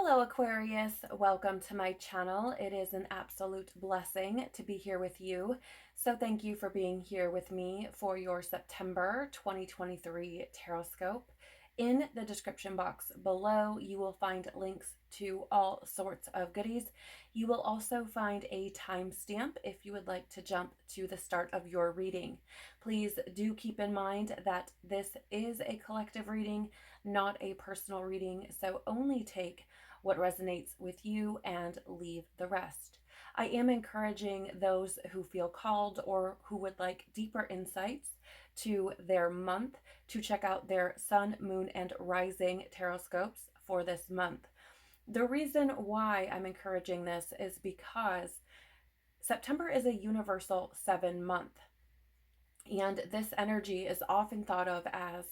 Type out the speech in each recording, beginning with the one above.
Hello Aquarius, welcome to my channel. It is an absolute blessing to be here with you. So thank you for being here with me for your September 2023 Tarotscope. In the description box below, you will find links to all sorts of goodies. You will also find a timestamp if you would like to jump to the start of your reading. Please do keep in mind that this is a collective reading, not a personal reading, so only take what resonates with you and leave the rest. I am encouraging those who feel called or who would like deeper insights to their month to check out their sun, moon, and rising tarotscopes for this month. The reason why I'm encouraging this is because September is a universal 7 month. And this energy is often thought of as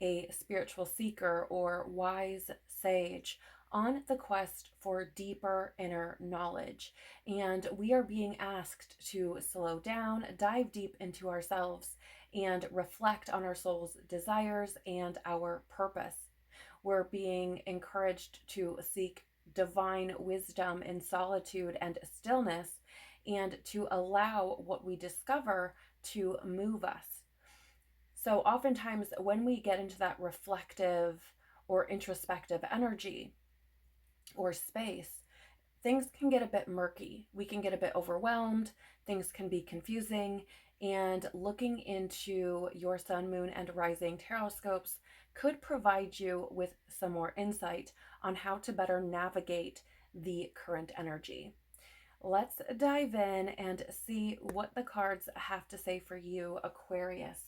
a spiritual seeker or wise sage on the quest for deeper inner knowledge. And we are being asked to slow down, dive deep into ourselves, and reflect on our soul's desires and our purpose. We're being encouraged to seek divine wisdom in solitude and stillness, and to allow what we discover to move us. So oftentimes when we get into that reflective or introspective energy or space, things can get a bit murky. We can get a bit overwhelmed. Things can be confusing. And looking into your sun, moon, and rising tarotscopes could provide you with some more insight on how to better navigate the current energy. Let's dive in and see what the cards have to say for you, Aquarius.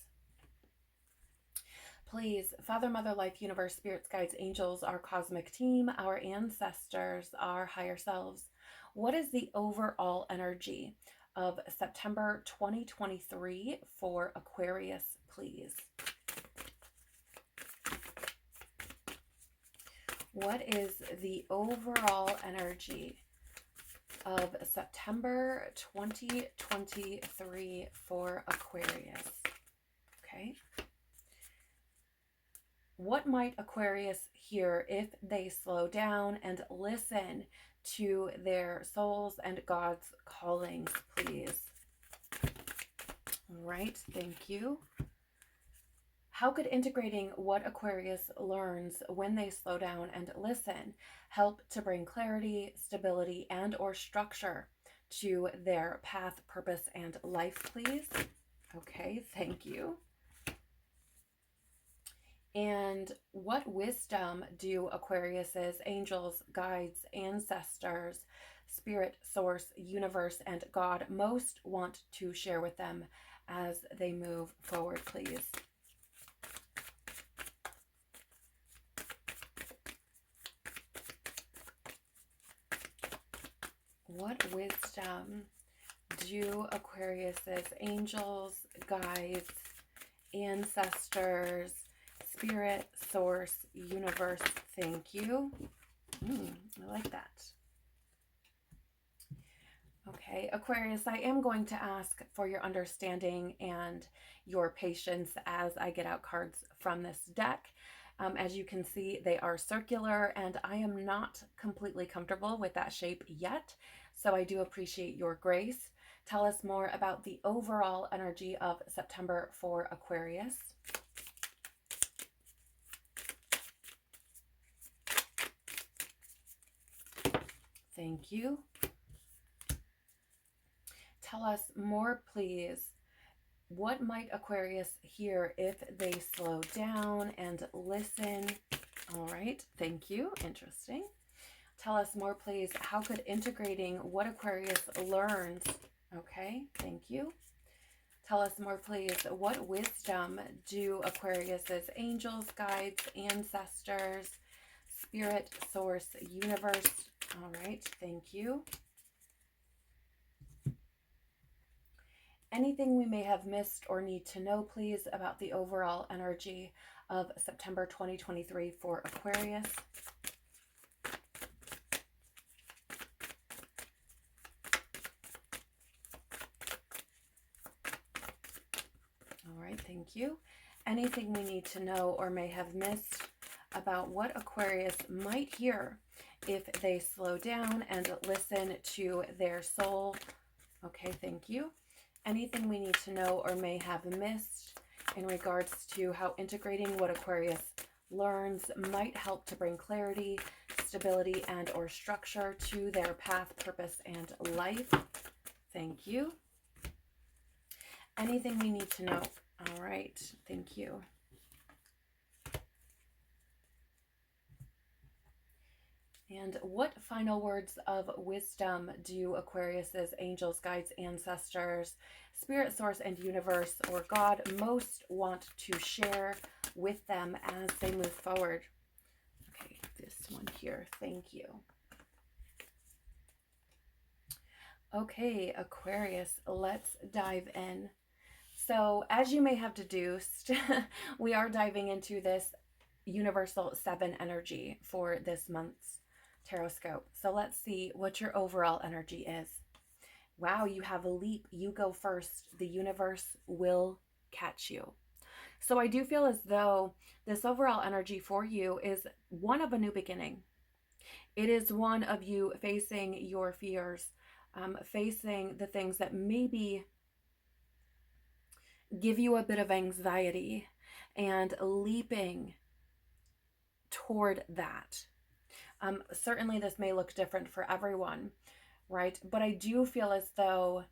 Please, Father, Mother, Life, Universe, Spirits, Guides, Angels, our cosmic team, our ancestors, our higher selves, what is the overall energy of September 2023 for Aquarius, please? What is the overall energy of September 2023 for Aquarius? Okay. What might Aquarius hear if they slow down and listen to their souls and God's callings, please? All right, thank you. How could integrating what Aquarius learns when they slow down and listen help to bring clarity, stability, and or structure to their path, purpose, and life, please? Okay, thank you. And what wisdom do Aquarius's angels, guides, ancestors, spirit, source, universe, and God most want to share with them as they move forward, please? What wisdom do Aquarius's angels, guides, ancestors, spirit, source, universe, thank you. I like that. Okay, Aquarius, I am going to ask for your understanding and your patience as I get out cards from this deck. As you can see, they are circular, and I am not completely comfortable with that shape yet, so I do appreciate your grace. Tell us more about the overall energy of September for Aquarius. Thank you. Tell us more, please. What might Aquarius hear if they slow down and listen? All right, thank you. Interesting. Tell us more, please. How could integrating what Aquarius learns? Okay, thank you. Tell us more, please. What wisdom do Aquarius's angels, guides, ancestors, spirit, source, universe? All right, thank you. Anything we may have missed or need to know, please, about the overall energy of September 2023 for Aquarius. All right, thank you. Anything we need to know or may have missed about what Aquarius might hear if they slow down and listen to their soul. Okay, thank you. Anything we need to know or may have missed in regards to how integrating what Aquarius learns might help to bring clarity, stability, and or structure to their path, purpose, and life. Thank you. Anything we need to know. All right, thank you. And what final words of wisdom do Aquarius's angels, guides, ancestors, spirit source, and universe or God most want to share with them as they move forward? Okay, this one here. Thank you. Okay, Aquarius, let's dive in. So as you may have deduced, we are diving into this universal 7 energy for this month's Tarotscope. So let's see what your overall energy is. Wow, you have a leap. You go first. The universe will catch you. So I do feel as though this overall energy for you is one of a new beginning. It is one of you facing your fears, facing the things that maybe give you a bit of anxiety and leaping toward that. Certainly this may look different for everyone, right? But I do feel as though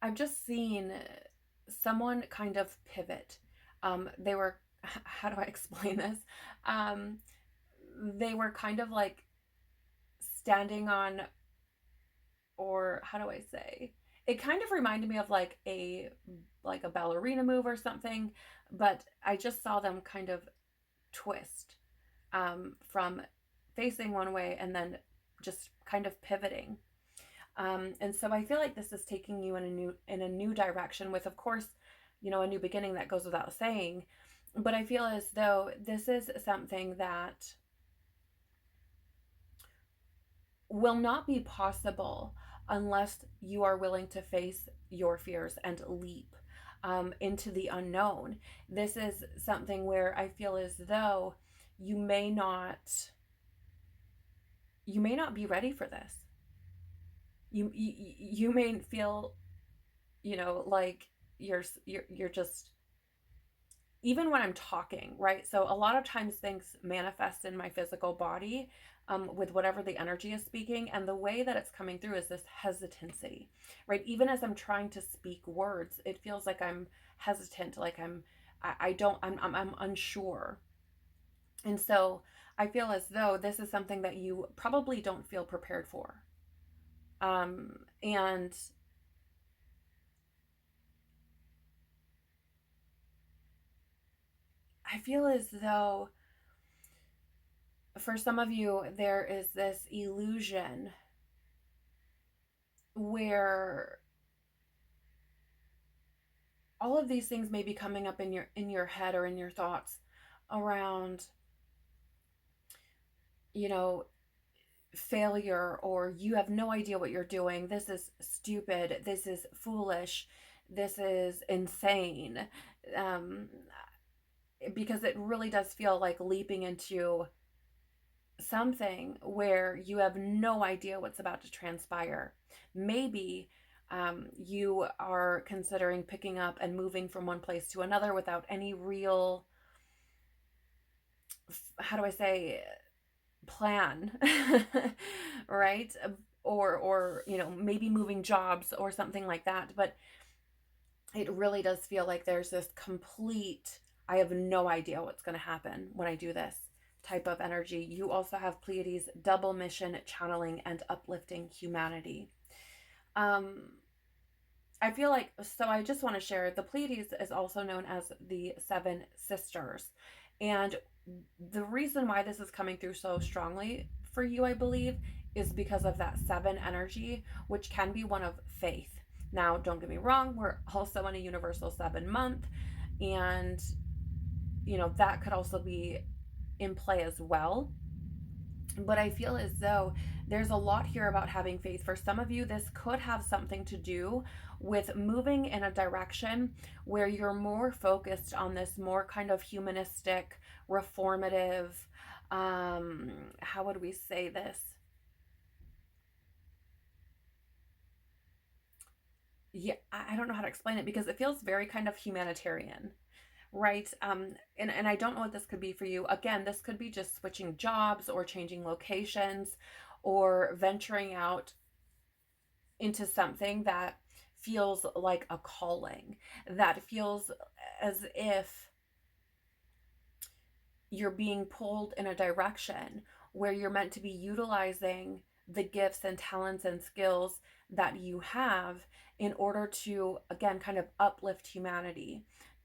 I've just seen someone kind of pivot. They were, how do I explain this? They were kind of like standing on, or how do I say? It kind of reminded me of like a ballerina move or something, but I just saw them kind of twist from facing one way and then just kind of pivoting. And so I feel like this is taking you in a new direction with, of course, you know, a new beginning. That goes without saying. But I feel as though this is something that will not be possible unless you are willing to face your fears and leap into the unknown. This is something where I feel as though you may not be ready for this. You may feel, you know, like you're just, even when I'm talking, right? So a lot of times things manifest in my physical body with whatever the energy is speaking, and the way that it's coming through is this hesitancy, right? Even as I'm trying to speak words, it feels like I'm hesitant, like I'm unsure. And so I feel as though this is something that you probably don't feel prepared for. And I feel as though for some of you, there is this illusion where all of these things may be coming up in your head or in your thoughts around, you know, failure, or you have no idea what you're doing. This is stupid. This is foolish. This is insane. Because it really does feel like leaping into something where you have no idea what's about to transpire. Maybe you are considering picking up and moving from one place to another without any real, how do I say, plan, right? Or you know, maybe moving jobs or something like that. But it really does feel like there's this complete, I have no idea what's going to happen when I do this type of energy. You also have Pleiades, double mission, channeling, and uplifting humanity. I feel like, so I just want to share, the Pleiades is also known as the 7 sisters. And the reason why this is coming through so strongly for you, I believe, is because of that 7 energy, which can be one of faith. Now, don't get me wrong, we're also in a universal 7 month, and, you know, that could also be in play as well. But I feel as though There's a lot here about having faith. For some of you, this could have something to do with moving in a direction where you're more focused on this more kind of humanistic, reformative, how would we say this? Yeah, I don't know how to explain it because it feels very kind of humanitarian, right? And I don't know what this could be for you. Again, this could be just switching jobs or changing locations or venturing out into something that feels like a calling, that feels as if you're being pulled in a direction where you're meant to be utilizing the gifts and talents and skills that you have in order to, again, kind of uplift humanity,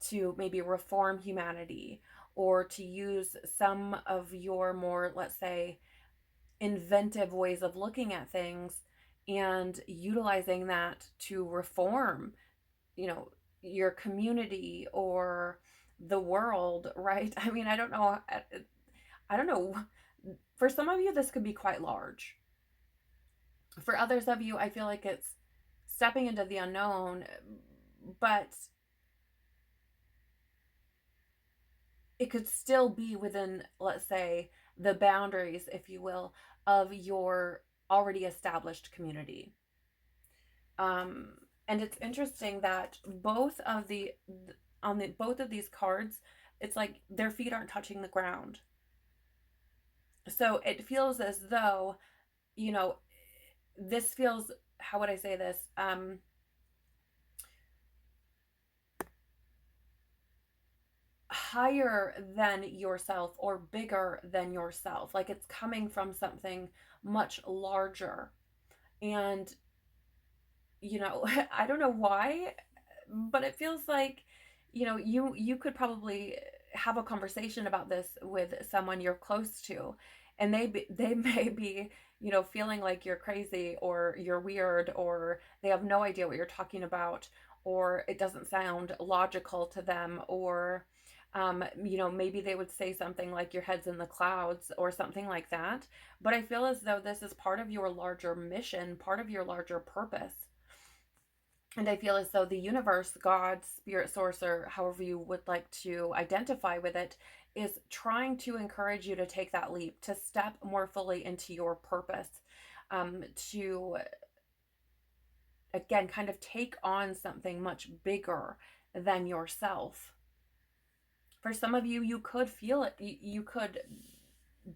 to maybe reform humanity, or to use some of your more, let's say, inventive ways of looking at things and utilizing that to reform, you know, your community or the world, right? I mean, I don't know. I don't know. For some of you, this could be quite large. For others of you, I feel like it's stepping into the unknown, but it could still be within, let's say, the boundaries, if you will, of your already established community. And it's interesting that both of both of these cards, it's like their feet aren't touching the ground. So it feels as though, you know, this feels, how would I say this? Higher than yourself or bigger than yourself. Like it's coming from something much larger. And, you know, I don't know why, but it feels like, you know, you could probably have a conversation about this with someone you're close to, and they may be, you know, feeling like you're crazy or you're weird or they have no idea what you're talking about, or it doesn't sound logical to them, or you know, maybe they would say something like your head's in the clouds or something like that. But I feel as though this is part of your larger mission, part of your larger purpose. And I feel as though the universe, God, spirit source, or however you would like to identify with it, is trying to encourage you to take that leap, to step more fully into your purpose, to, again, kind of take on something much bigger than yourself. For some of you, you could feel it. You could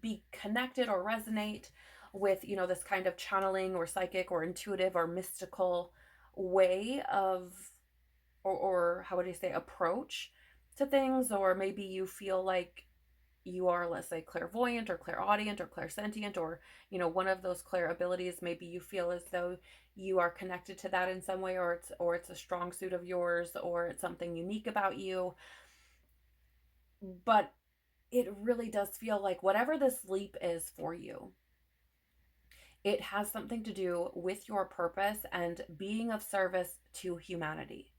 be connected or resonate with, you know, this kind of channeling or psychic or intuitive or mystical way of, or how would I say, approach to things. Or maybe you feel like you are, let's say, clairvoyant or clairaudient or clairsentient, or, you know, one of those clair abilities. Maybe you feel as though you are connected to that in some way, or it's a strong suit of yours, or it's something unique about you. But it really does feel like whatever this leap is for you, it has something to do with your purpose and being of service to humanity.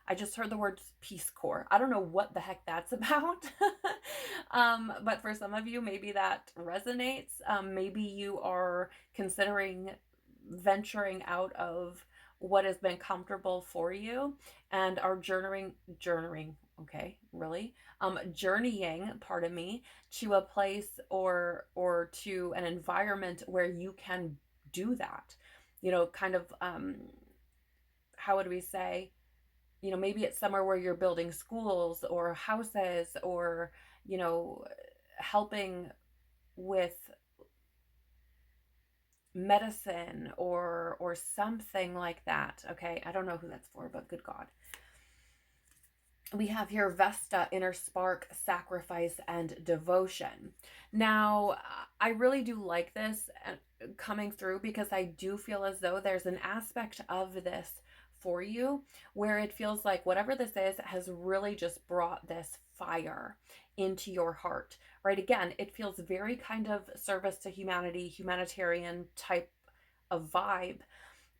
I just heard the word Peace Corps. I don't know what the heck that's about. But for some of you, maybe that resonates. Maybe you are considering venturing out of what has been comfortable for you and are journeying, okay, really? Journeying, pardon me, to a place or to an environment where you can do that. You know, kind of, how would we say, you know, maybe it's somewhere where you're building schools or houses, or, you know, helping with medicine or something like that. Okay, I don't know who that's for, but good God. We have here Vesta, inner spark, sacrifice, and devotion. Now, I really do like this coming through, because I do feel as though there's an aspect of this for you where it feels like whatever this is has really just brought this fire into your heart, right? Again, it feels very kind of service to humanity, humanitarian type of vibe.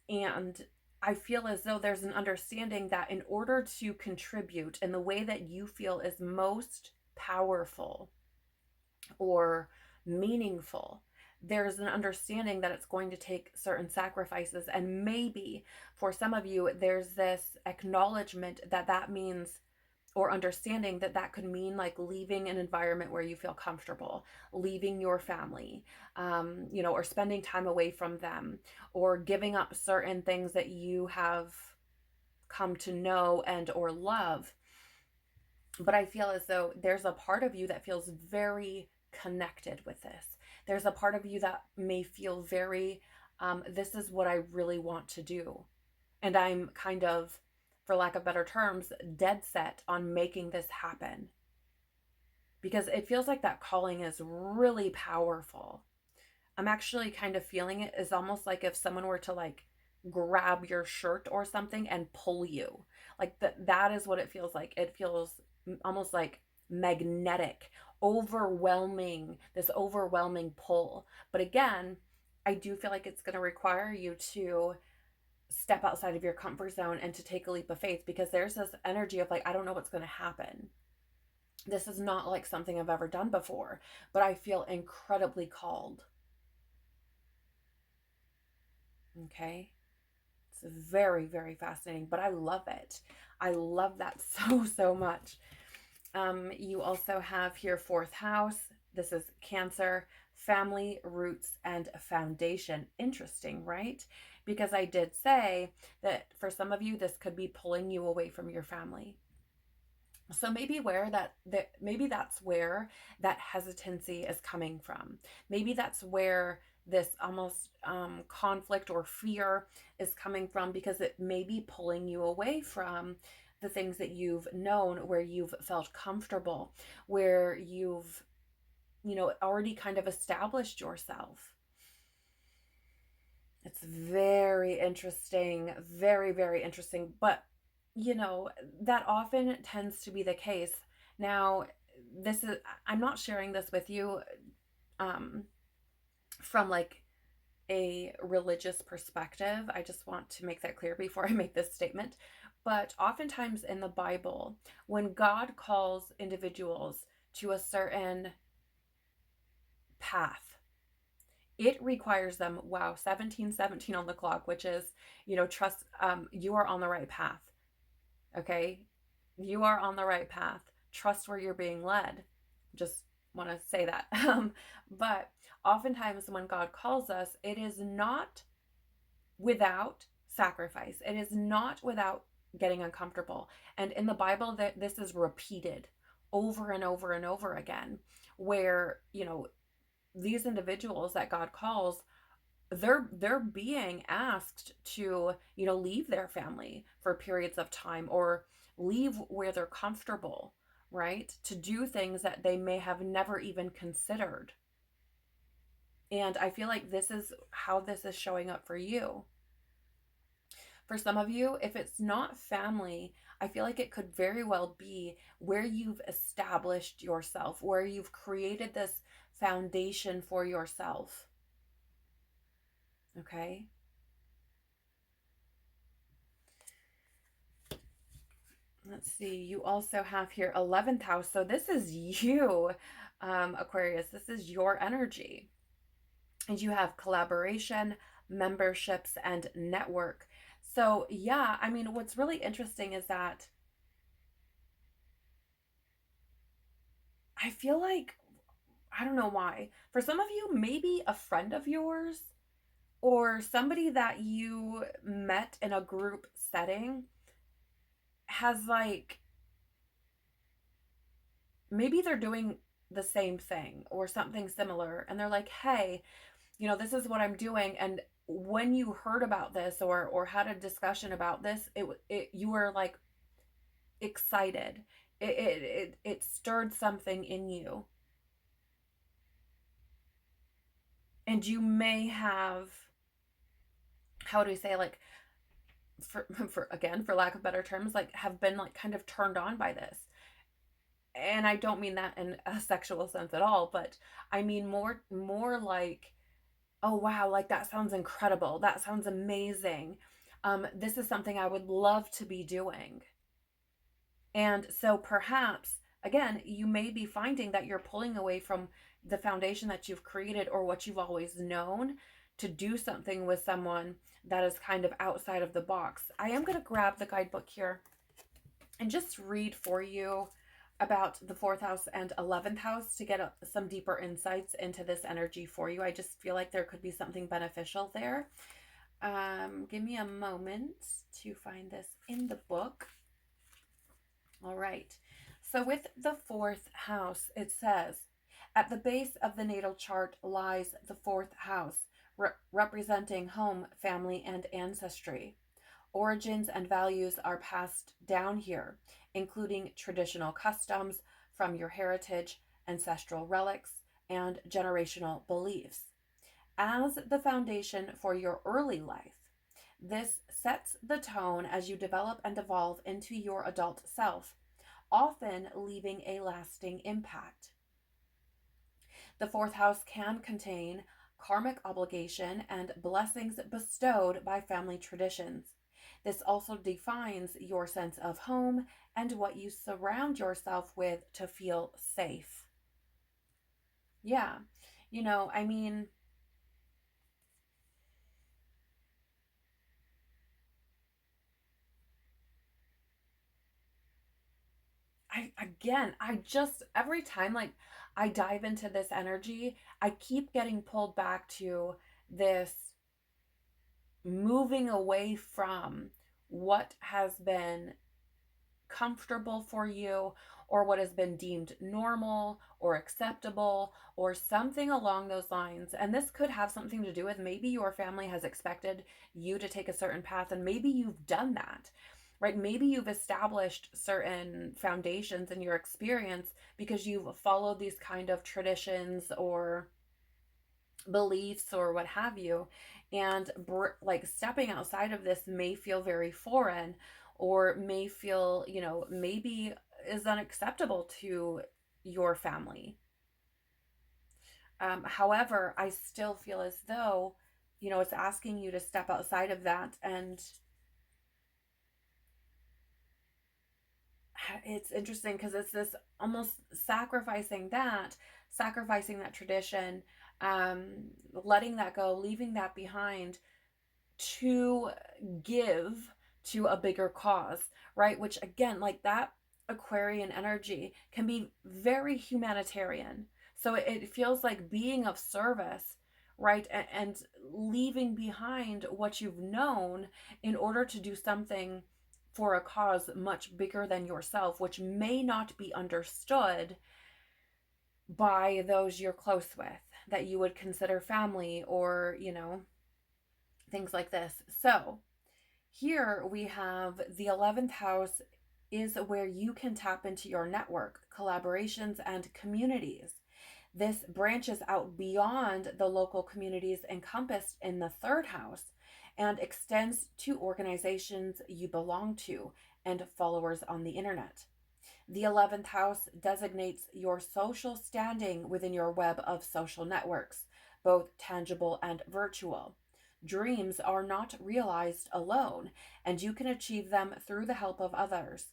And I feel as though there's an understanding that in order to contribute in the way that you feel is most powerful or meaningful, there's an understanding that it's going to take certain sacrifices. And maybe for some of you, there's this acknowledgement that that means, or understanding that that could mean like leaving an environment where you feel comfortable, leaving your family, or spending time away from them, or giving up certain things that you have come to know and or love. But I feel as though there's a part of you that feels very connected with this. There's a part of you that may feel very, this is what I really want to do. And I'm kind of, for lack of better terms, dead set on making this happen. Because it feels like that calling is really powerful. I'm actually kind of feeling it as almost like if someone were to like grab your shirt or something and pull you. Like that is what it feels like. It feels almost like magnetic, this overwhelming pull. But again, I do feel like it's going to require you to step outside of your comfort zone and to take a leap of faith, because there's this energy of like, I don't know what's going to happen. This is not like something I've ever done before, but I feel incredibly called. Okay. It's very, very fascinating, but I love it. I love that so much. You also have here 4th house. This is Cancer, family, roots, and foundation. Interesting, right? Because I did say that for some of you, this could be pulling you away from your family. So maybe maybe that's where that hesitancy is coming from. Maybe that's where this almost conflict or fear is coming from, because it may be pulling you away from the things that you've known, where you've felt comfortable, where you've, already kind of established yourself. It's very interesting, very, very interesting. But, that often tends to be the case. Now, I'm not sharing this with you from like a religious perspective. I just want to make that clear before I make this statement. But oftentimes in the Bible, when God calls individuals to a certain path, it requires them, 1717 on the clock, which is, trust, you are on the right path. Okay. You are on the right path. Trust where you're being led. Just want to say that. But oftentimes when God calls us, it is not without sacrifice. It is not without getting uncomfortable. And in the Bible, this is repeated over and over and over again, where, these individuals that God calls, they're being asked to, leave their family for periods of time, or leave where they're comfortable, right? To do things that they may have never even considered. And I feel like this is how this is showing up for you. For some of you, if it's not family, I feel like it could very well be where you've established yourself, where you've created this foundation for yourself. Okay? Let's see. You also have here 11th house. So this is you, Aquarius. This is your energy. And you have collaboration, memberships, and network. So yeah, I mean, what's really interesting is that I feel like, I don't know why, for some of you, maybe a friend of yours or somebody that you met in a group setting has like, maybe they're doing the same thing or something similar, and they're like, hey, this is what I'm doing. And when you heard about this or had a discussion about this, you were like excited. It stirred something in you. And you may have, how do you say, like, for again, for lack of better terms, like have been like kind of turned on by this. And I don't mean that in a sexual sense at all, but I mean more like, oh wow, like that sounds incredible, that sounds amazing, this is something I would love to be doing. And so perhaps again, you may be finding that you're pulling away from the foundation that you've created or what you've always known to do something with someone that is kind of outside of the box. I am going to grab the guidebook here and just read for you about the 4th house and 11th house to get some deeper insights into this energy for you. I just feel like there could be something beneficial there. Give me a moment to find this in the book. All right. So with the 4th house, it says, at the base of the natal chart lies the 4th house, representing home, family, and ancestry. Origins and values are passed down here, including traditional customs from your heritage, ancestral relics, and generational beliefs. As the foundation for your early life, this sets the tone as you develop and evolve into your adult self, often leaving a lasting impact. The 4th house can contain karmic obligation and blessings bestowed by family traditions. This also defines your sense of home and what you surround yourself with to feel safe. Yeah, I mean, every time like I dive into this energy, I keep getting pulled back to this moving away from what has been comfortable for you or what has been deemed normal or acceptable or something along those lines. And this could have something to do with maybe your family has expected you to take a certain path and maybe you've done that, right? Maybe you've established certain foundations in your experience because you've followed these kind of traditions or beliefs or what have you, and like stepping outside of this may feel very foreign or may feel, maybe is unacceptable to your family. However, I still feel as though, it's asking you to step outside of that. And it's interesting because it's this almost sacrificing that tradition, letting that go, leaving that behind to give to a bigger cause, right? Which again, like that Aquarian energy can be very humanitarian. So it feels like being of service, right? And leaving behind what you've known in order to do something for a cause much bigger than yourself, which may not be understood by those you're close with, that you would consider family or, things like this. So here we have the 11th house is where you can tap into your network, collaborations, and communities. This branches out beyond the local communities encompassed in the 3rd house and extends to organizations you belong to and followers on the internet. The 11th house designates your social standing within your web of social networks, both tangible and virtual. Dreams are not realized alone, and you can achieve them through the help of others.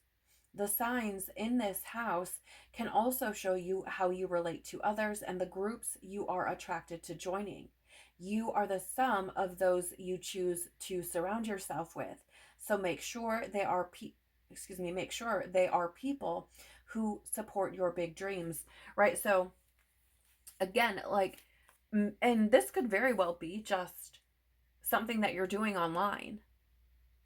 The signs in this house can also show you how you relate to others and the groups you are attracted to joining. You are the sum of those you choose to surround yourself with. So make sure they are people who support your big dreams, right? So again, like, and this could very well be just something that you're doing online,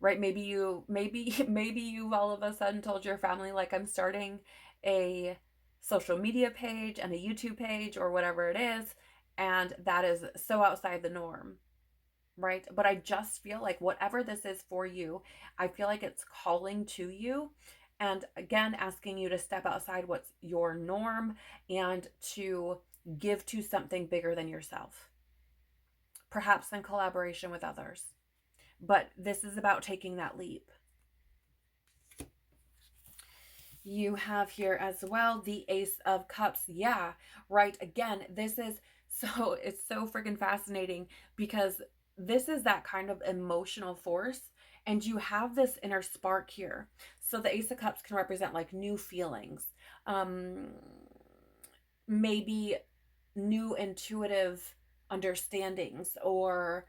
right? Maybe you've all of a sudden told your family, like, I'm starting a social media page and a YouTube page or whatever it is, and that is so outside the norm, right? But I just feel like whatever this is for you, I feel like it's calling to you, and again, asking you to step outside what's your norm and to give to something bigger than yourself, perhaps in collaboration with others. But this is about taking that leap. You have here as well the Ace of Cups. Yeah, right. Again, it's so freaking fascinating because this is that kind of emotional force, and you have this inner spark here. So the Ace of Cups can represent like new feelings, maybe new intuitive understandings or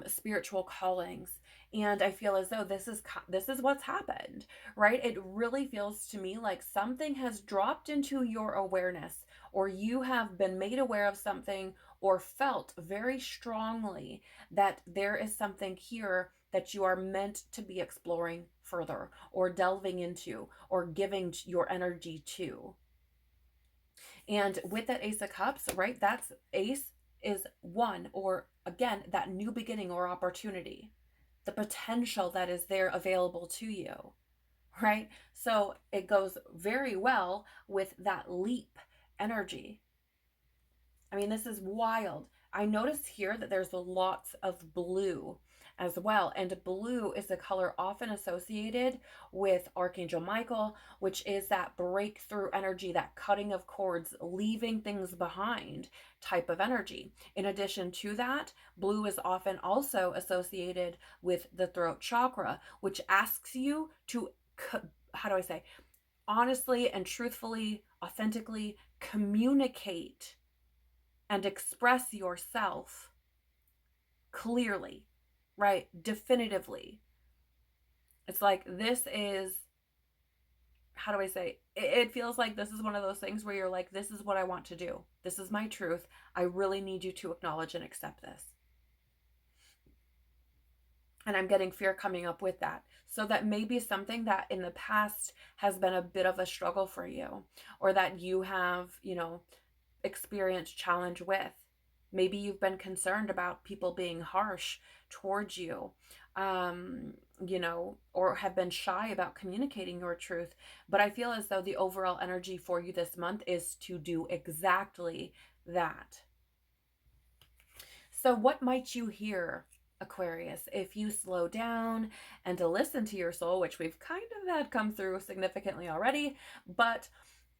spiritual callings. And I feel as though this is what's happened, right? It really feels to me like something has dropped into your awareness, or you have been made aware of something, or felt very strongly that there is something here that you are meant to be exploring further, or delving into, or giving your energy to. And with that Ace of Cups, right, that's Ace is one, or again, that new beginning or opportunity, the potential that is there available to you, right? So it goes very well with that leap energy. I mean, this is wild. I notice here that there's lots of blue as well. And blue is a color often associated with Archangel Michael, which is that breakthrough energy, that cutting of cords, leaving things behind type of energy. In addition to that, blue is often also associated with the throat chakra, which asks you to, how do I say, honestly and truthfully, authentically communicate and express yourself clearly, right? Definitively. It's like this is, how do I say? It feels like this is one of those things where you're like, this is what I want to do. This is my truth. I really need you to acknowledge and accept this. And I'm getting fear coming up with that. So that may be something that in the past has been a bit of a struggle for you, or that you have, experienced challenge with. Maybe you've been concerned about people being harsh towards you, or have been shy about communicating your truth. But I feel as though the overall energy for you this month is to do exactly that. So, what might you hear, Aquarius, if you slow down and to listen to your soul, which we've kind of had come through significantly already, but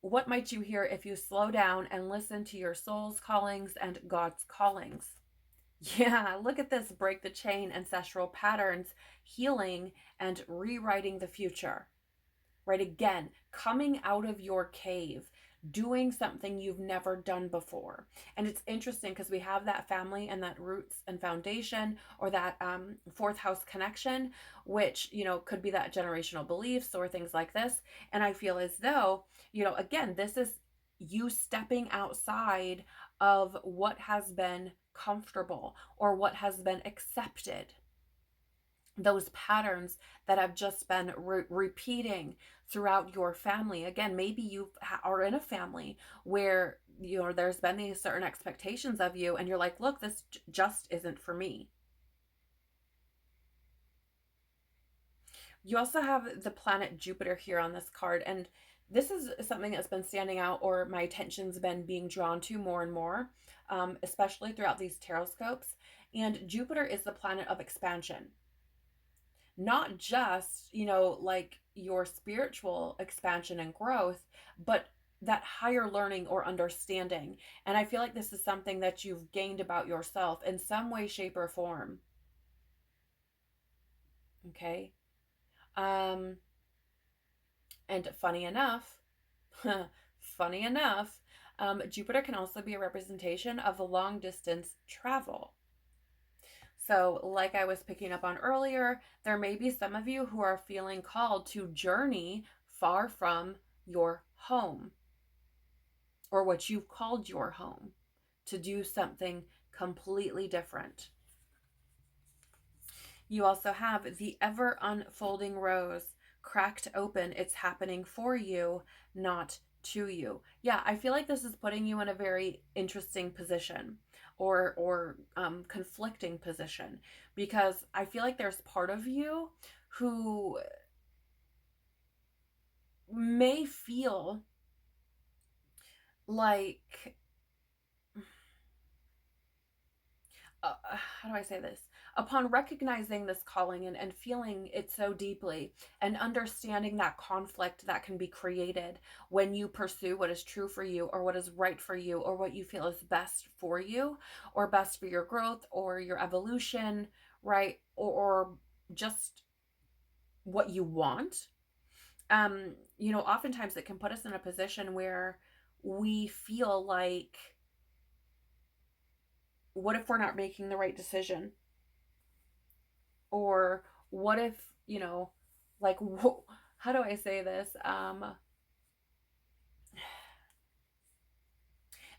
what might you hear if you slow down and listen to your soul's callings and God's callings? Yeah, look at this. Break the chain, ancestral patterns, healing, and rewriting the future. Right? Again, coming out of your cave, doing something you've never done before. And it's interesting because we have that family and that roots and foundation, or that fourth house connection, which, could be that generational beliefs or things like this. And I feel as though, again, this is you stepping outside of what has been comfortable or what has been accepted, those patterns that have just been repeating throughout your family. Again, maybe you are in a family where there's been these certain expectations of you, and you're like, look, this just isn't for me. You also have the planet Jupiter here on this card, and this is something that's been standing out, or my attention's been being drawn to more and more, especially throughout these Tarotscopes. And Jupiter is the planet of expansion. Not just, like your spiritual expansion and growth, but that higher learning or understanding. And I feel like this is something that you've gained about yourself in some way, shape, or form. Okay. And funny enough, funny enough, Jupiter can also be a representation of long distance travel. So, like I was picking up on earlier, there may be some of you who are feeling called to journey far from your home, or what you've called your home, to do something completely different. You also have the ever unfolding rose, cracked open. It's happening for you, not to you. Yeah, I feel like this is putting you in a very interesting position, or conflicting position, because I feel like there's part of you who may feel like, how do I say this? Upon recognizing this calling, and feeling it so deeply, and understanding that conflict that can be created when you pursue what is true for you, or what is right for you, or what you feel is best for you, or best for your growth or your evolution, right? Or just what you want. oftentimes it can put us in a position where we feel like, what if we're not making the right decision? Or what if, like, how do I say this?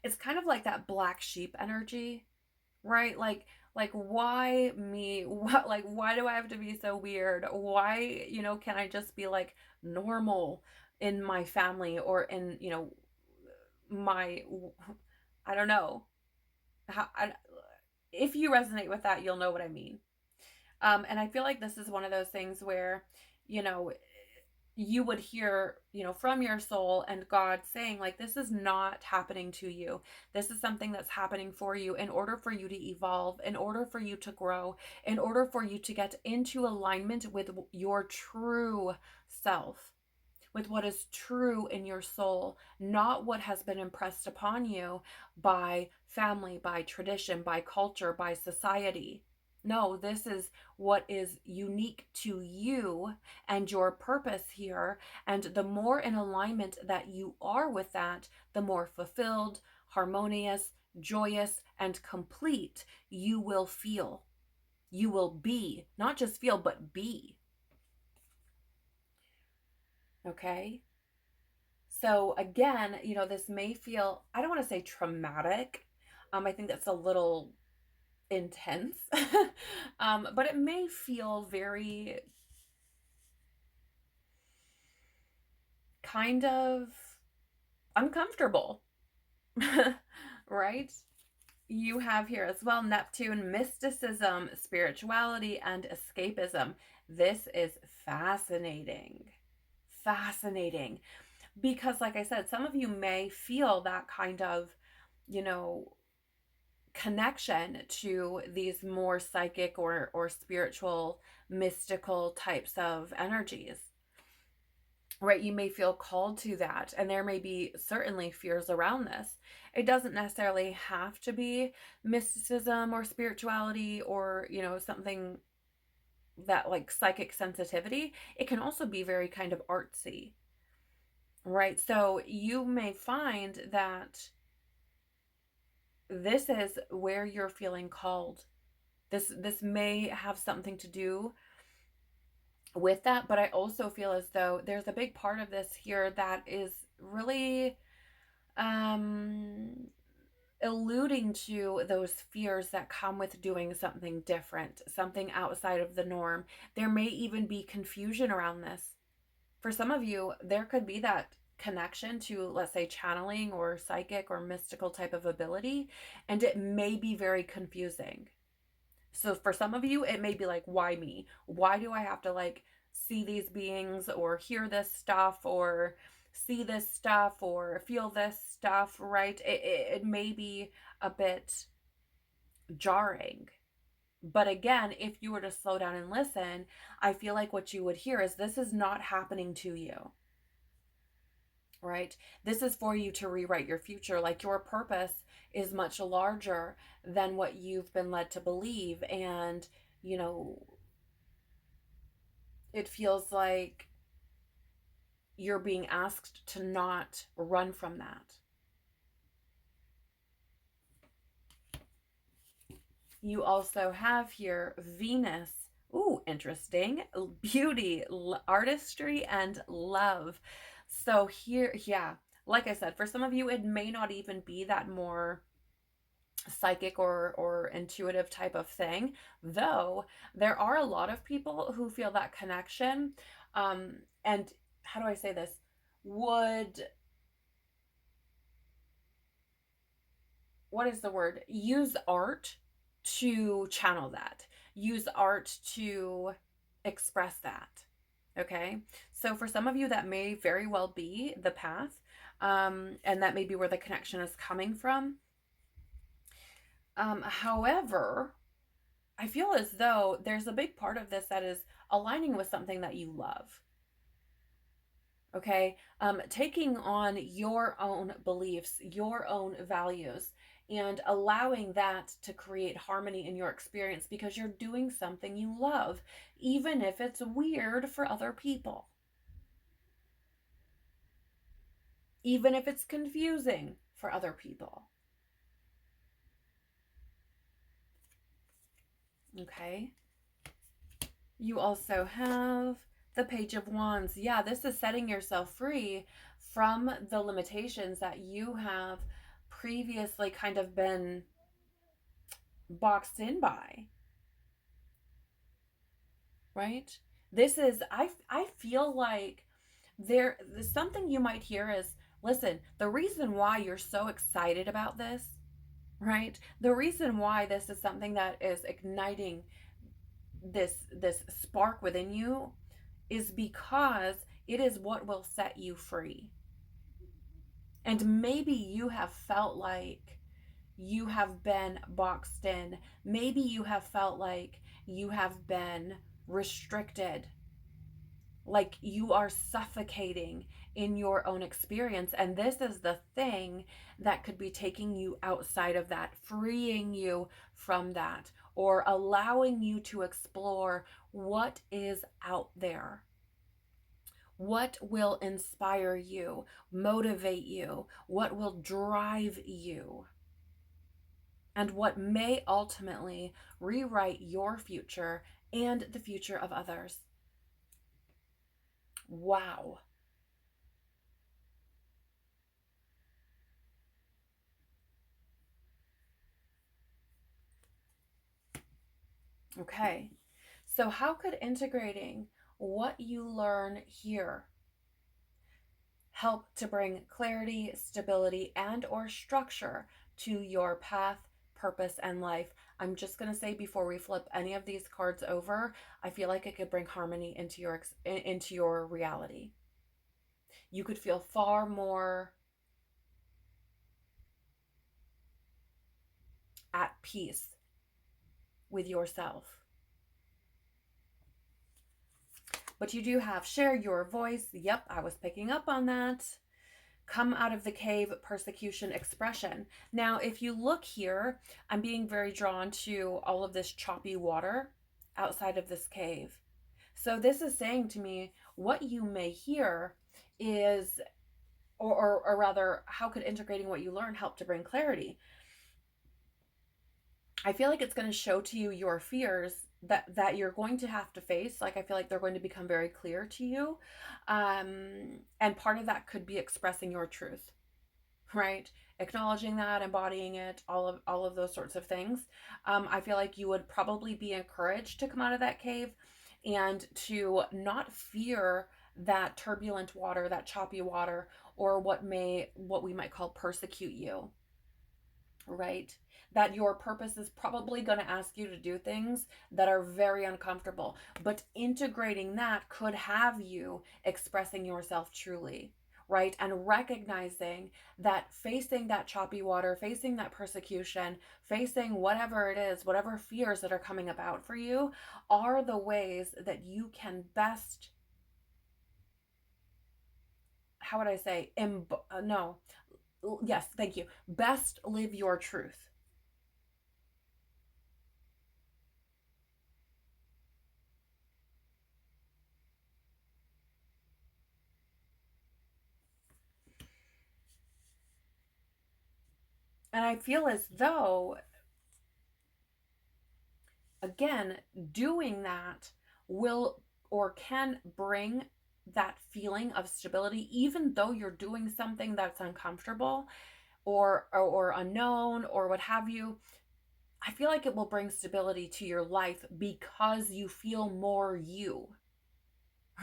It's kind of like that black sheep energy, right? Like why me? What, like, why do I have to be so weird? Why, can I just be like normal in my family or in, my, I don't know. If you resonate with that, you'll know what I mean. And I feel like this is one of those things where, you know, you would hear, from your soul and God saying, like, this is not happening to you. This is something that's happening for you in order for you to evolve, in order for you to grow, in order for you to get into alignment with your true self, with what is true in your soul, not what has been impressed upon you by family, by tradition, by culture, by society. No, this is what is unique to you and your purpose here. And the more in alignment that you are with that, the more fulfilled, harmonious, joyous, and complete you will feel. You will be, not just feel, but be. Okay? So again, this may feel, I don't want to say traumatic. I think that's a little intense. But it may feel very kind of uncomfortable, right? You have here as well Neptune, mysticism, spirituality, and escapism. This is fascinating. Fascinating. Because, like I said, some of you may feel that kind of, connection to these more psychic or spiritual, mystical types of energies, right? You may feel called to that, and there may be certainly fears around this. It doesn't necessarily have to be mysticism or spirituality or, something that like psychic sensitivity. It can also be very kind of artsy, right? So you may find that this is where you're feeling called. This may have something to do with that, but I also feel as though there's a big part of this here that is really alluding to those fears that come with doing something different, something outside of the norm. There may even be confusion around this. For some of you, there could be that connection to, let's say, channeling or psychic or mystical type of ability, and it may be very confusing. So for some of you, it may be like, why me? Why do I have to like see these beings or hear this stuff or see this stuff or feel this stuff, right? It may be a bit jarring. But again, if you were to slow down and listen, I feel like what you would hear is this is not happening to you, right? This is for you to rewrite your future. Like your purpose is much larger than what you've been led to believe. And, it feels like you're being asked to not run from that. You also have here Venus. Ooh, interesting. Beauty, artistry, and love. So here, yeah, like I said, for some of you, it may not even be that more psychic or intuitive type of thing, though there are a lot of people who feel that connection. And how do I say this? Would, what is the word? Use art to channel that. Use art to express that. Okay. So for some of you, that may very well be the path. And that may be where the connection is coming from. However, I feel as though there's a big part of this that is aligning with something that you love. Okay. Taking on your own beliefs, your own values, and allowing that to create harmony in your experience because you're doing something you love, even if it's weird for other people. even if it's confusing for other people. Okay. You also have the Page of Wands. Yeah, this is setting yourself free from the limitations that you have previously kind of been boxed in by. Right? This is, I feel like there's something you might hear is, listen, the reason why you're so excited about this, right? The reason why this is something that is igniting this spark within you is because it is what will set you free. And maybe you have felt like you have been boxed in. Maybe you have felt like you have been restricted, like you are suffocating in your own experience. And this is the thing that could be taking you outside of that, freeing you from that, or allowing you to explore what is out there. What will inspire you, motivate you? What will drive you? And what may ultimately rewrite your future and the future of others. Wow. Okay. So how could integrating what you learn here help to bring clarity, stability, and or structure to your path, purpose, and life? I'm just going to say before we flip any of these cards over, I feel like it could bring harmony into your reality. You could feel far more at peace with yourself. But you do have share your voice. Yep, I was picking up on that. Come out of the cave, persecution, expression. Now, if you look here, I'm being very drawn to all of this choppy water outside of this cave. So this is saying to me, what you may hear is, or rather, how could integrating what you learn help to bring clarity? I feel like it's going to show to you your fears that you're going to have to face. Like, I feel like they're going to become very clear to you. And part of that could be expressing your truth, right? Acknowledging that, embodying it, all of those sorts of things. I feel like you would probably be encouraged to come out of that cave and to not fear that turbulent water, that choppy water, or what we might call persecute you, right? That your purpose is probably going to ask you to do things that are very uncomfortable, but integrating that could have you expressing yourself truly, right? And recognizing that facing that choppy water, facing that persecution, facing whatever it is, whatever fears that are coming about for you, are the ways that you can best, how would I say, yes, thank you, best live your truth. And I feel as though, again, doing that will or can bring that feeling of stability, even though you're doing something that's uncomfortable or unknown or what have you. I feel like it will bring stability to your life because you feel more you,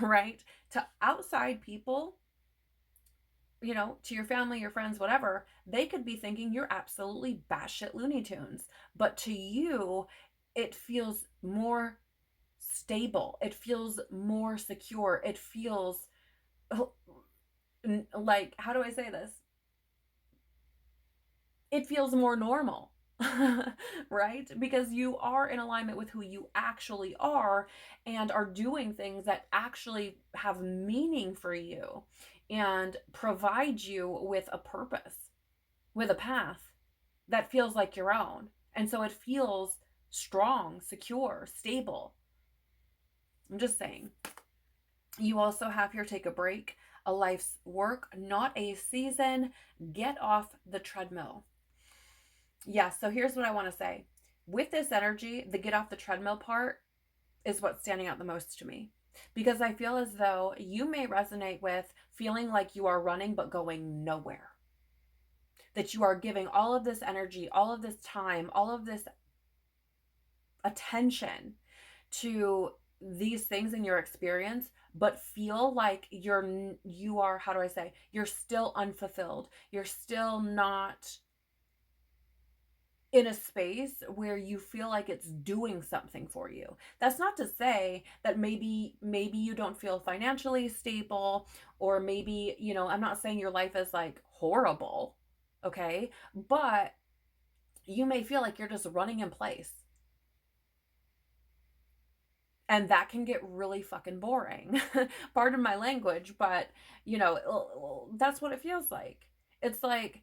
right? To outside people, to your family, your friends, whatever, they could be thinking you're absolutely batshit Looney Tunes. But to you, it feels more stable. It feels more secure. It feels like, how do I say this? It feels more normal, right? Because you are in alignment with who you actually are and are doing things that actually have meaning for you and provide you with a purpose, with a path that feels like your own. And so it feels strong, secure, stable. I'm just saying. You also have here take a break. a life's work, not a season. Get off the treadmill. Yeah, so here's what I want to say. With this energy, the get off the treadmill part is what's standing out the most to me. Because I feel as though you may resonate with feeling like you are running but going nowhere. That you are giving all of this energy, all of this time, all of this attention to these things in your experience, but feel like you are, how do I say, you're still unfulfilled. You're still not in a space where you feel like it's doing something for you. That's not to say that maybe you don't feel financially stable, or maybe, I'm not saying your life is like horrible, okay? But you may feel like you're just running in place. And that can get really fucking boring. Pardon my language, but that's what it feels like. It's like,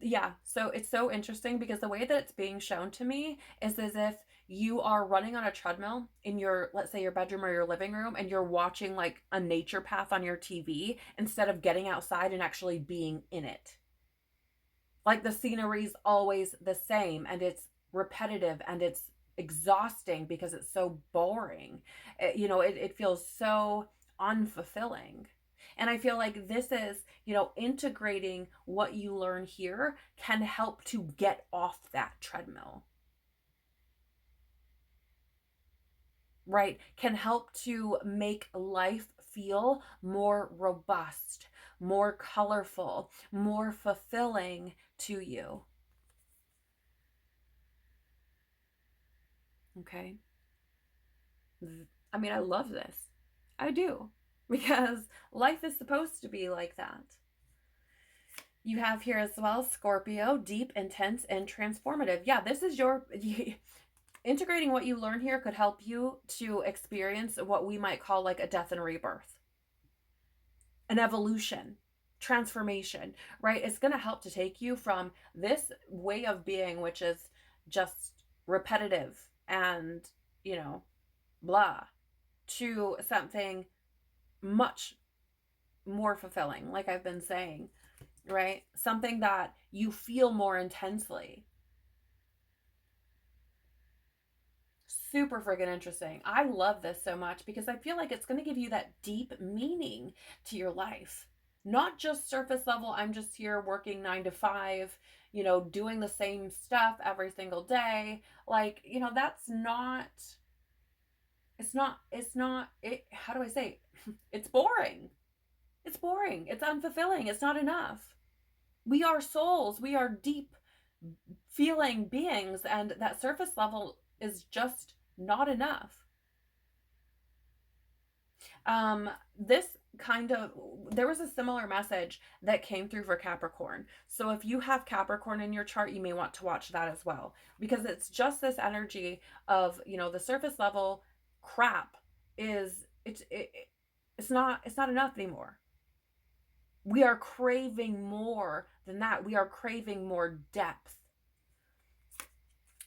yeah, so it's so interesting because the way that it's being shown to me is as if you are running on a treadmill in your, let's say, your bedroom or your living room, and you're watching like a nature path on your TV instead of getting outside and actually being in it. Like the scenery's always the same, and it's repetitive, and it's exhausting because it's so boring. It feels so unfulfilling. And I feel like this is, integrating what you learn here can help to get off that treadmill, right? Can help to make life feel more robust, more colorful, more fulfilling to you. Okay. I mean, I love this. I do. Because life is supposed to be like that. You have here as well, Scorpio, deep, intense, and transformative. Yeah, this is integrating what you learn here could help you to experience what we might call like a death and rebirth, an evolution, transformation, right? It's going to help to take you from this way of being, which is just repetitive and, blah, to something much more fulfilling, like I've been saying, right? Something that you feel more intensely. Super friggin' interesting. I love this so much because I feel like it's going to give you that deep meaning to your life. Not just surface level, I'm just here working 9 to 5, doing the same stuff every single day. Like, that's not, how do I say? It's boring. It's boring. It's unfulfilling. It's not enough. We are souls. We are deep feeling beings, and that surface level is just not enough. There was a similar message that came through for Capricorn. So if you have Capricorn in your chart, you may want to watch that as well, because it's just this energy of, the surface level crap it's not enough anymore. We are craving more than that. We are craving more depth.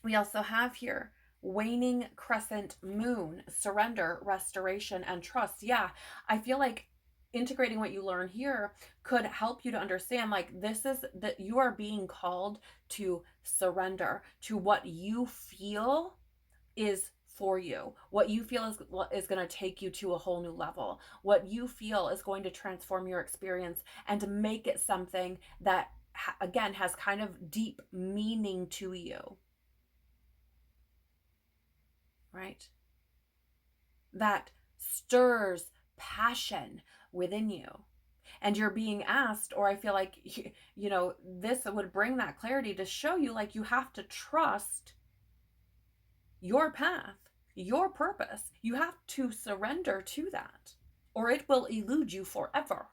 We also have here waning crescent moon, surrender, restoration, and trust. Yeah, I feel like integrating what you learn here could help you to understand, like, this is that you are being called to surrender to what you feel is for you, what you feel is going to take you to a whole new level, what you feel is going to transform your experience and to make it something that, again, has kind of deep meaning to you, right? That stirs passion within you. And you're being asked, or I feel like, this would bring that clarity to show you, like, you have to trust your path, your purpose. You have to surrender to that, or it will elude you forever.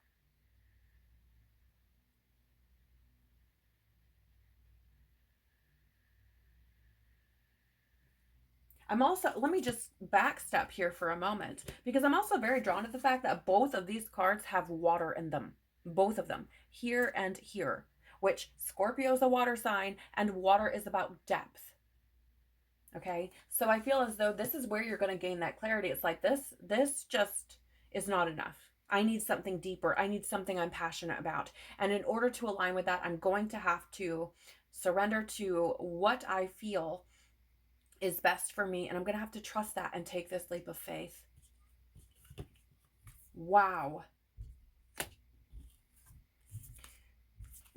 Let me just backstep here for a moment, because I'm also very drawn to the fact that both of these cards have water in them. Both of them, here and here, which Scorpio is a water sign, and water is about depth. Okay, so I feel as though this is where you're going to gain that clarity. It's like this just is not enough. I need something deeper. I need something I'm passionate about. And in order to align with that, I'm going to have to surrender to what I feel is best for me. And I'm going to have to trust that and take this leap of faith. Wow.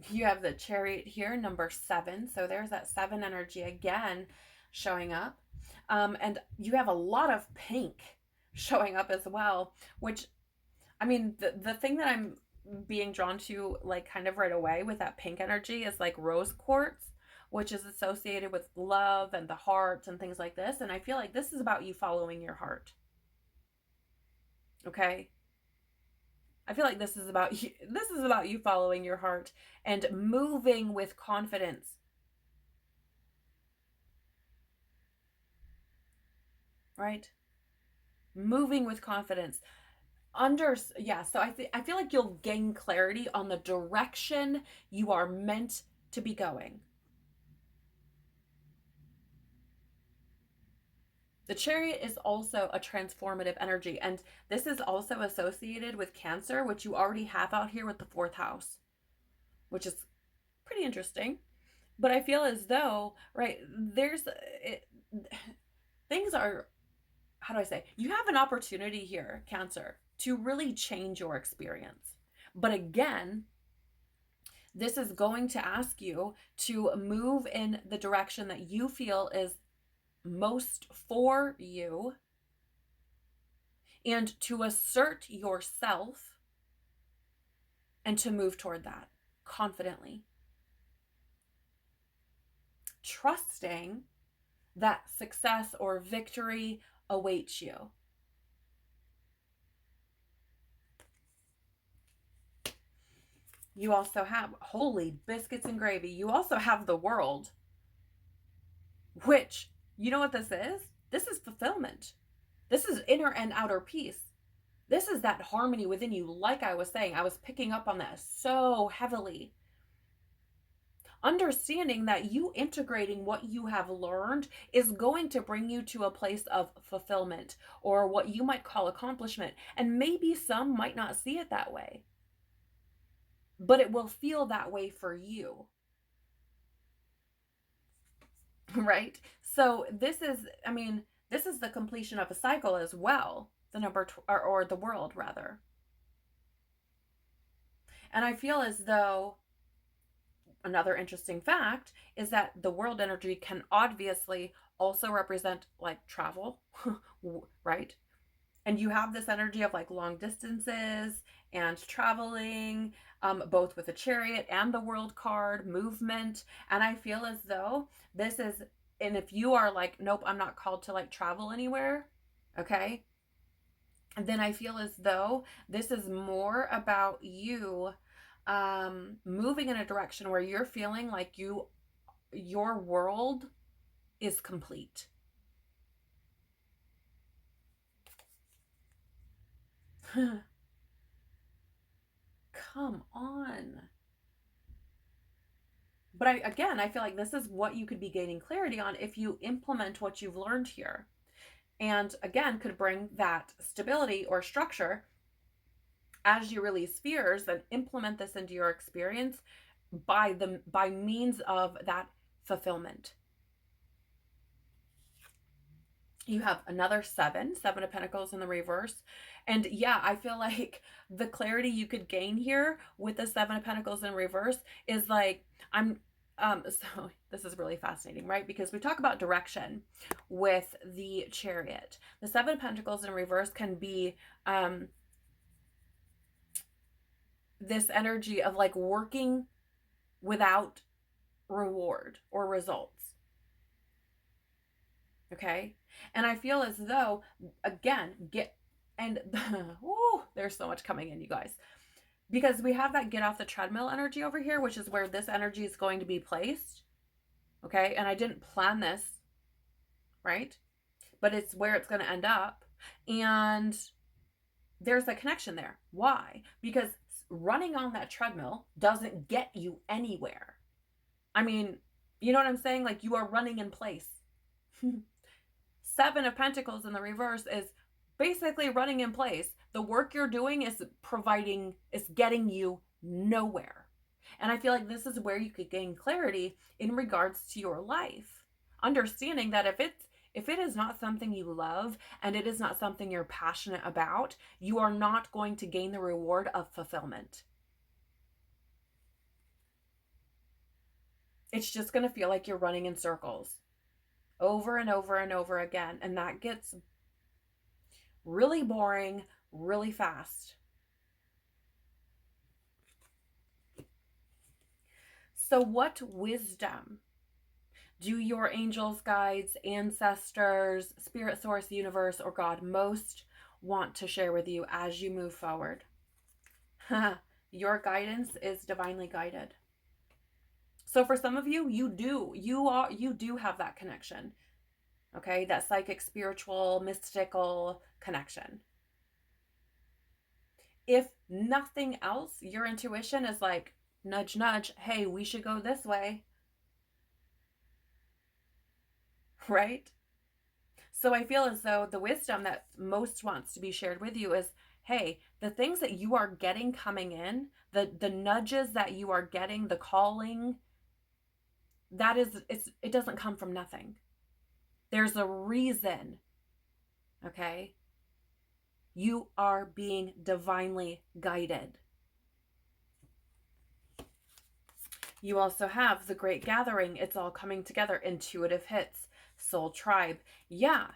You have the Chariot here, number 7. So there's that 7 energy again showing up. And you have a lot of pink showing up as well, which, I mean, the thing that I'm being drawn to, like, kind of right away with that pink energy is like rose quartz, which is associated with love and the heart and things like this. And I feel like this is about you following your heart. Okay? I feel like this is about you. This is about you following your heart and moving with confidence. Right? Moving with confidence. So I feel like you'll gain clarity on the direction you are meant to be going. The Chariot is also a transformative energy, and this is also associated with Cancer, which you already have out here with the 4th house, which is pretty interesting. But I feel as though, right, things are, how do I say, you have an opportunity here, Cancer, to really change your experience. But again, this is going to ask you to move in the direction that you feel is most for you and to assert yourself and to move toward that confidently, trusting that success or victory awaits you. You also have, holy biscuits and gravy, you also have the World, which, you know what this is? This is fulfillment. This is inner and outer peace. This is that harmony within you. Like I was saying, I was picking up on that so heavily. Understanding that you integrating what you have learned is going to bring you to a place of fulfillment, or what you might call accomplishment. And maybe some might not see it that way, but it will feel that way for you. Right? So this is the completion of a cycle as well. The number or the World, rather. And I feel as though another interesting fact is that the World energy can obviously also represent like travel, right? And you have this energy of like long distances and traveling, both with the Chariot and the World card, movement. And I feel as though this is, and if you are like, nope, I'm not called to like travel anywhere, okay? And then I feel as though this is more about you moving in a direction where you're feeling like your world is complete. Come on. But I feel like this is what you could be gaining clarity on if you implement what you've learned here. And again, could bring that stability or structure as you release fears and implement this into your experience by means of that fulfillment. You have another 7 of Pentacles in the reverse. And yeah, I feel like the clarity you could gain here with the 7 of Pentacles in reverse is like, so this is really fascinating, right? Because we talk about direction with the Chariot. The 7 of Pentacles in reverse can be this energy of like working without reward or results. Okay? And I feel as though, again, there's so much coming in, you guys. Because we have that get off the treadmill energy over here, which is where this energy is going to be placed. Okay? And I didn't plan this, right? But it's where it's going to end up. And there's a connection there. Why? Because running on that treadmill doesn't get you anywhere. I mean, you know what I'm saying? Like, you are running in place. 7 of Pentacles in the reverse is basically running in place. The work you're doing is getting you nowhere. And I feel like this is where you could gain clarity in regards to your life. Understanding that if it is not something you love and it is not something you're passionate about, you are not going to gain the reward of fulfillment. It's just going to feel like you're running in circles over and over and over again. And that gets really boring really fast. So what wisdom do your angels, guides, ancestors, spirit source, universe, or God most want to share with you as you move forward? Your guidance is divinely guided. So for some of you, you do have that connection. Okay, that psychic, spiritual, mystical connection. If nothing else, your intuition is like, nudge, nudge, hey, we should go this way. Right? So I feel as though the wisdom that most wants to be shared with you is, hey, the things that you are getting coming in, the nudges that you are getting, the calling, it doesn't come from nothing. There's a reason. Okay? You are being divinely guided. You also have the Great Gathering. It's all coming together. Intuitive hits. Soul tribe. Yeah.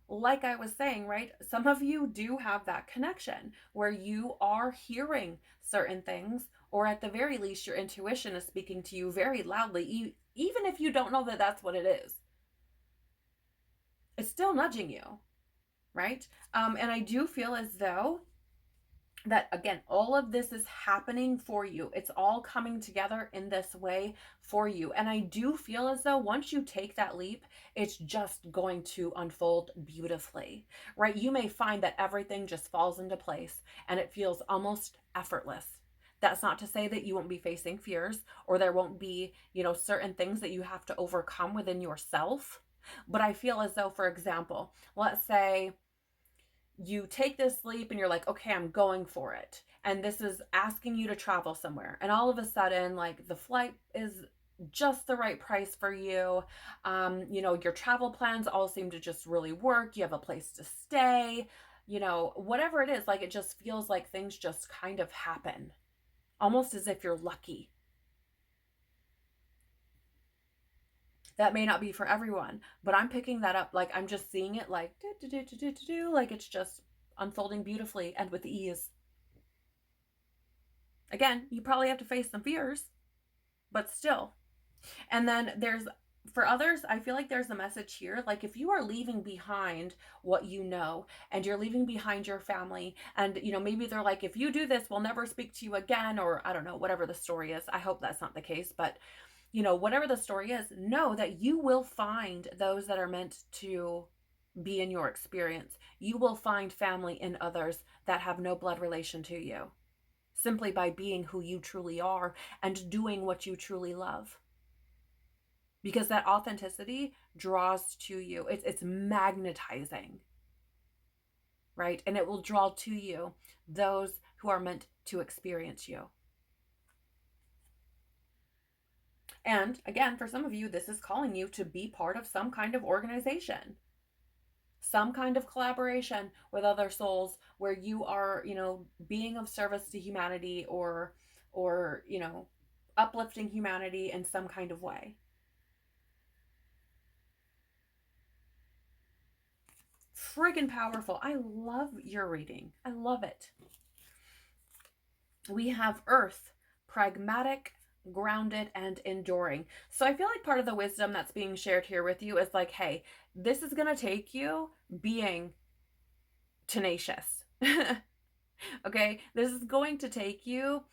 Like I was saying, right? Some of you do have that connection where you are hearing certain things, or at the very least, your intuition is speaking to you very loudly, even if you don't know that that's what it is. It's still nudging you, right? And I do feel as though that, again, all of this is happening for you. It's all coming together in this way for you. And I do feel as though once you take that leap, it's just going to unfold beautifully, right? You may find that everything just falls into place and it feels almost effortless. That's not to say that you won't be facing fears or there won't be, certain things that you have to overcome within yourself. But I feel as though, for example, let's say you take this leap and you're like, okay, I'm going for it. And this is asking you to travel somewhere. And all of a sudden, like, the flight is just the right price for you. Your travel plans all seem to just really work. You have a place to stay, whatever it is, like, it just feels like things just kind of happen, almost as if you're lucky. That may not be for everyone, but I'm picking that up. Like, I'm just seeing it like, like it's just unfolding beautifully and with ease. Again, you probably have to face some fears, but still. And then for others, I feel like there's a message here. Like, if you are leaving behind what you know, and you're leaving behind your family, and, maybe they're like, if you do this, we'll never speak to you again, or I don't know, whatever the story is. I hope that's not the case, but whatever the story is, know that you will find those that are meant to be in your experience. You will find family in others that have no blood relation to you, simply by being who you truly are and doing what you truly love. Because that authenticity draws to you. It's magnetizing, right? And it will draw to you those who are meant to experience you. And again, for some of you, this is calling you to be part of some kind of organization, some kind of collaboration with other souls where you are, being of service to humanity or, uplifting humanity in some kind of way. Friggin' powerful. I love your reading. I love it. We have Earth, pragmatic, grounded, and enduring. So I feel like part of the wisdom that's being shared here with you is like, hey, this is going to take you being tenacious. Okay, this is going to take you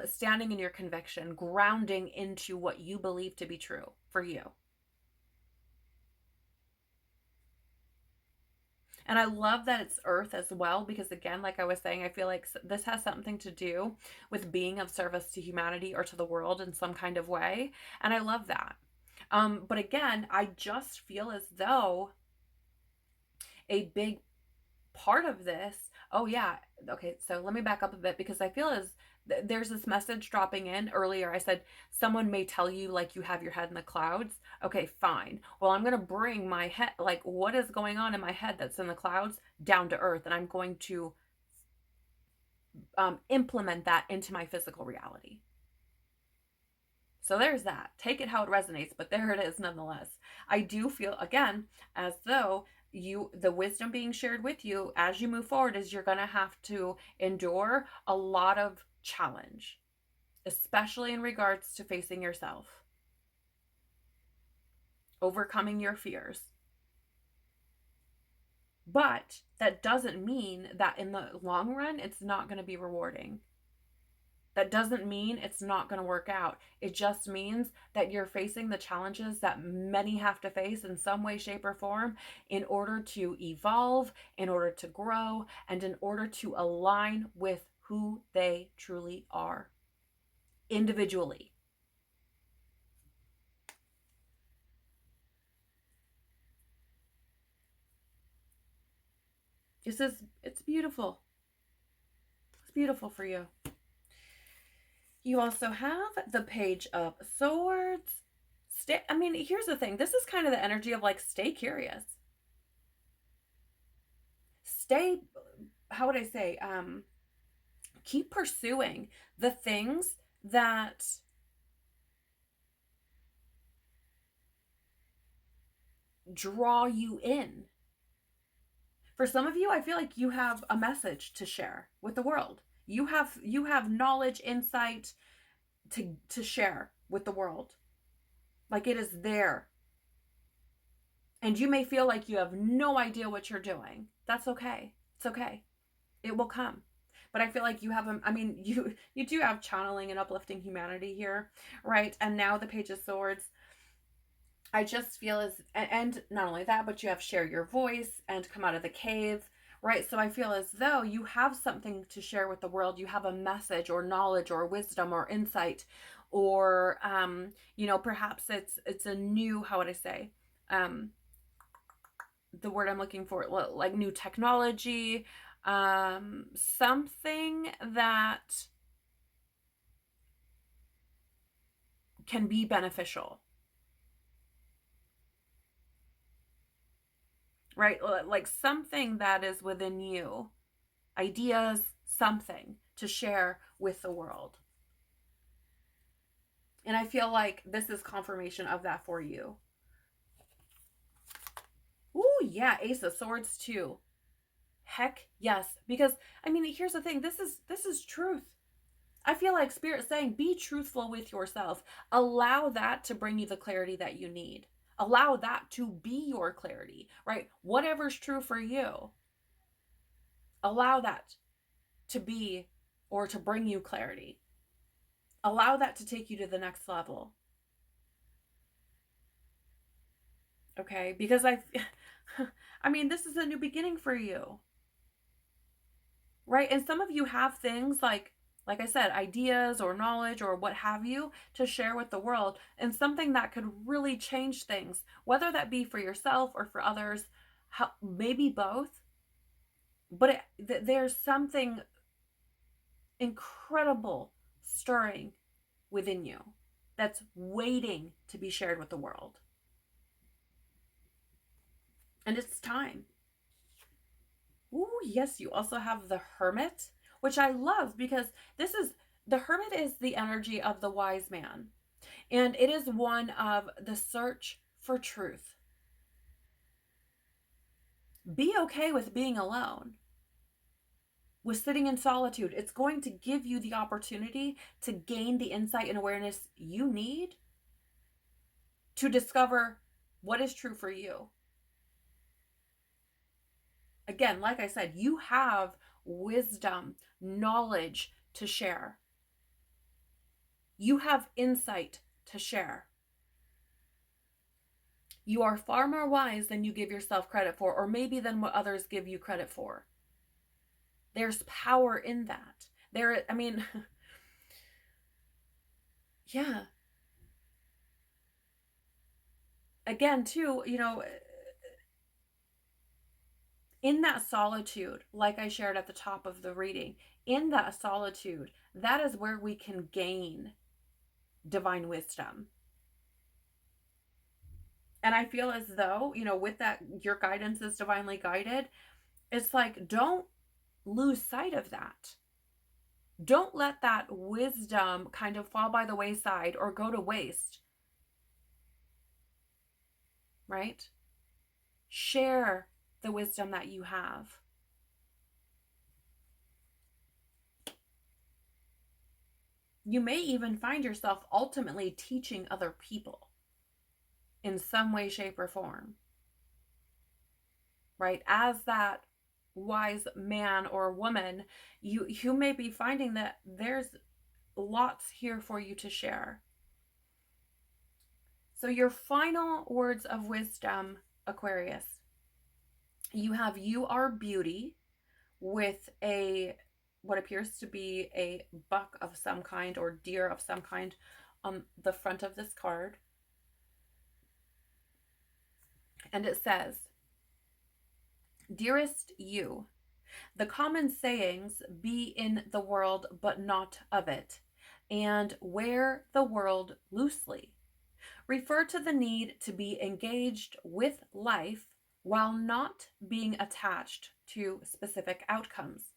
standing in your conviction, grounding into what you believe to be true for you. And I love that it's Earth as well, because again, like I was saying, I feel like this has something to do with being of service to humanity or to the world in some kind of way. And I love that. But again, I just feel as though a big part of this, oh yeah, okay, so let me back up a bit, because I feel as there's this message dropping in. Earlier I said someone may tell you like you have your head in the clouds. Okay, fine. Well, I'm going to bring my head, like what is going on in my head that's in the clouds, down to earth, and I'm going to implement that into my physical reality. So there's that. Take it how it resonates, but there it is nonetheless. I do feel, again, as though the wisdom being shared with you as you move forward is you're going to have to endure a lot of challenge, especially in regards to facing yourself, overcoming your fears. But that doesn't mean that in the long run, it's not going to be rewarding. That doesn't mean it's not going to work out. It just means that you're facing the challenges that many have to face in some way, shape, or form in order to evolve, in order to grow, and in order to align with who they truly are individually. It's beautiful. It's beautiful for you. You also have the Page of Swords. Here's the thing. This is kind of the energy of like, stay curious. Stay, how would I say, keep pursuing the things that draw you in. For some of you, I feel like you have a message to share with the world. You have knowledge, insight to share with the world. Like, it is there. And you may feel like you have no idea what you're doing. That's okay. It's okay. It will come. But I feel like you have you do have channeling and uplifting humanity here, right? And now the Page of Swords, I just feel and not only that, but you have share your voice and come out of the cave, right? So I feel as though you have something to share with the world. You have a message or knowledge or wisdom or insight, or perhaps it's a new, how would I say, the word I'm looking for, like new technology, something that can be beneficial, right? Like something that is within you, ideas, something to share with the world. And I feel like this is confirmation of that for you. Ooh, yeah, Ace of Swords too. Heck yes. Because here's the thing. This is truth. I feel like Spirit saying, be truthful with yourself. Allow that to bring you the clarity that you need. Allow that to be your clarity, right? Whatever's true for you, allow that to be, or to bring you clarity. Allow that to take you to the next level. Okay? Because this is a new beginning for you. Right? And some of you have things like I said, ideas or knowledge or what have you to share with the world, and something that could really change things, whether that be for yourself or for others, maybe both. But there's something incredible stirring within you that's waiting to be shared with the world. And it's time. Ooh, yes, you also have the Hermit, which I love, because the Hermit is the energy of the wise man. And it is one of the search for truth. Be okay with being alone, with sitting in solitude. It's going to give you the opportunity to gain the insight and awareness you need to discover what is true for you. Again, like I said, you have wisdom, knowledge to share. You have insight to share. You are far more wise than you give yourself credit for, or maybe than what others give you credit for. There's power in that. Yeah. Again, too, In that solitude, like I shared at the top of the reading, in that solitude, that is where we can gain divine wisdom. And I feel as though, with that, your guidance is divinely guided. It's like, don't lose sight of that. Don't let that wisdom kind of fall by the wayside or go to waste, right? Share the wisdom that you have. You may even find yourself ultimately teaching other people in some way, shape, or form, right? As that wise man or woman, you may be finding that there's lots here for you to share. So your final words of wisdom, Aquarius, you have, you are beauty, with what appears to be a buck of some kind or deer of some kind on the front of this card. And it says, "Dearest you, the common sayings, be in the world but not of it, and wear the world loosely, refer to the need to be engaged with life while not being attached to specific outcomes.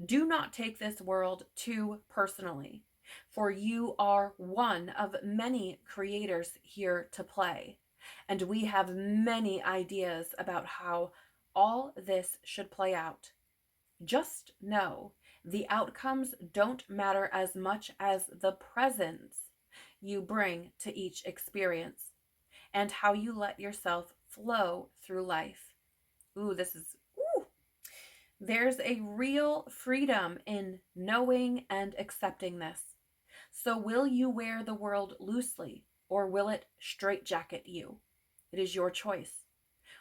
Do not take this world too personally, for you are one of many creators here to play, and we have many ideas about how all this should play out. Just know the outcomes don't matter as much as the presence you bring to each experience and how you let yourself flow through life." Ooh, there's a real freedom in knowing and accepting this. So will you wear the world loosely, or will it straitjacket you? It is your choice.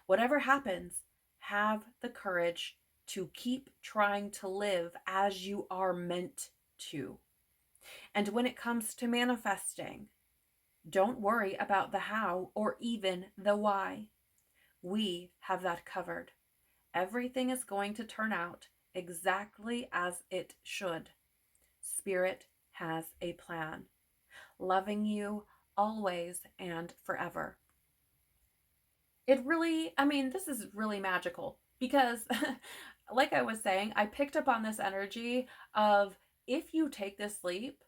Whatever happens, have the courage to keep trying to live as you are meant to. And when it comes to manifesting, don't worry about the how or even the why. We have that covered. Everything is going to turn out exactly as it should. Spirit has a plan. Loving you always and forever. This is really magical because, like I was saying, I picked up on this energy of, if you take this leap,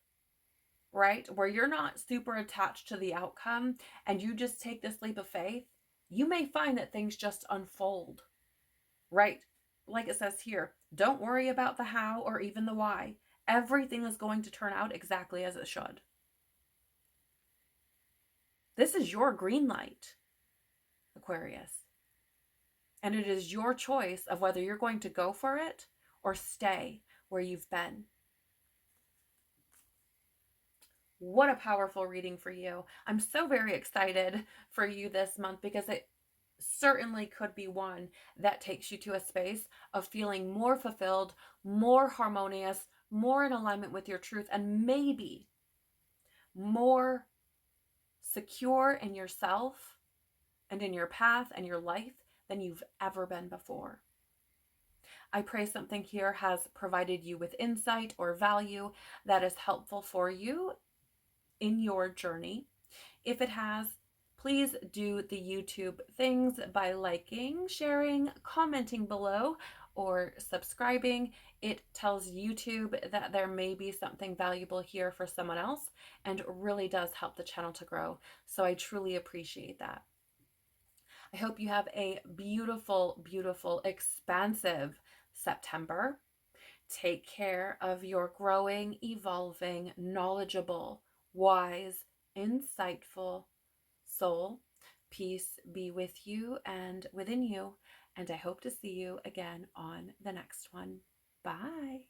right, where you're not super attached to the outcome and you just take this leap of faith, you may find that things just unfold, right? Like it says here, don't worry about the how or even the why. Everything is going to turn out exactly as it should. This is your green light, Aquarius. And it is your choice of whether you're going to go for it or stay where you've been. What a powerful reading for you. I'm so very excited for you this month because it certainly could be one that takes you to a space of feeling more fulfilled, more harmonious, more in alignment with your truth, and maybe more secure in yourself and in your path and your life than you've ever been before. I pray something here has provided you with insight or value that is helpful for you in your journey. If it has, please do the YouTube things by liking, sharing, commenting below, or subscribing. It tells YouTube that there may be something valuable here for someone else and really does help the channel to grow. So I truly appreciate that. I hope you have a beautiful, beautiful, expansive September. Take care of your growing, evolving, knowledgeable, wise, insightful soul. Peace be with you and within you, and I hope to see you again on the next one. Bye.